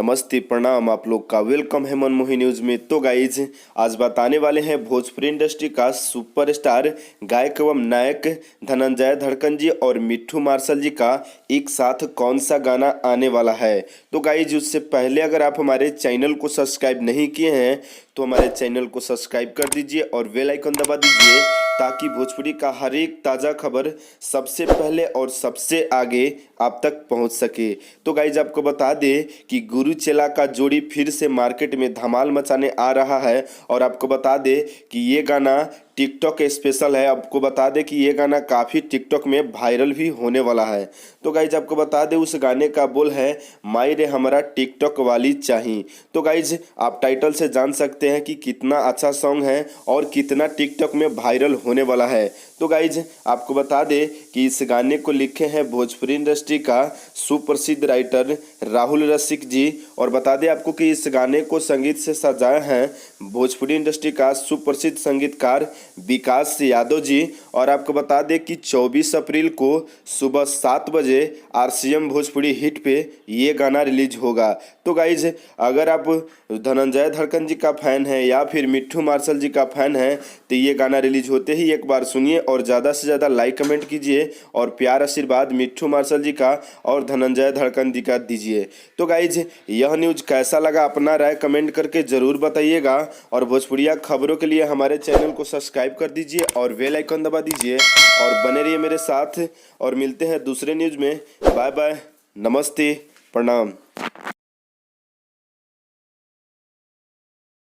नमस्ते प्रणाम, आप लोग का वेलकम है मनमोही न्यूज में। तो गाइज आज बताने वाले हैं भोजपुरी इंडस्ट्री का सुपरस्टार गायक एवं नायक धनंजय धड़कन जी और मिट्ठू मार्शल जी का एक साथ कौन सा गाना आने वाला है। तो गाइज उससे पहले अगर आप हमारे चैनल को सब्सक्राइब नहीं किए हैं तो हमारे चैनल को सब्सक्राइब कर दीजिए और बेल आइकन दबा दीजिए ताकि भोजपुरी का हर एक ताज़ा खबर सबसे पहले और सबसे आगे आप तक पहुंच सके। तो गाइज आपको बता दें कि गुरु चेला का जोड़ी फिर से मार्केट में धमाल मचाने आ रहा है और आपको बता दें कि ये गाना टिकटॉक स्पेशल है। आपको बता दें कि ये गाना काफ़ी टिकटॉक में वायरल भी होने वाला है। तो गाइज आपको बता दें उस गाने का बोल है माई रे हमारा टिकटॉक वाली चाहिए। तो गाइज आप टाइटल से जान सकते हैं कि कितना अच्छा सॉन्ग है और कितना टिकटॉक में वायरल होने वाला है। तो गाइज आपको बता दें कि इस गाने को लिखे हैं भोजपुरी इंडस्ट्री का सुप्रसिद्ध राइटर राहुल रसिक जी और बता दें आपको कि इस गाने को संगीत से सजाए हैं भोजपुरी इंडस्ट्री का सुप्रसिद्ध संगीतकार विकास यादव जी। और आपको बता दें कि 24 अप्रैल को सुबह 7 बजे RCM भोजपुरी हिट पे ये गाना रिलीज होगा। तो गाइज अगर आप धनंजय धड़कन जी का फैन है या फिर मिट्ठू मार्शल जी का फैन है तो ये गाना रिलीज होते ही एक बार सुनिए और ज़्यादा से ज़्यादा लाइक कमेंट कीजिए और प्यार आशीर्वाद मिट्ठू मार्शल जी का और धनंजय धड़कन जी का दीजिए। तो गाइज यह न्यूज़ कैसा लगा अपना राय कमेंट करके ज़रूर बताइएगा और भोजपुरिया खबरों के लिए हमारे चैनल को सब्सक्राइब कर दीजिए और बेल आइकन दबा दीजिए और बने रहिए मेरे साथ और मिलते हैं दूसरे न्यूज़ में। बाय बाय, नमस्ते, प्रणाम।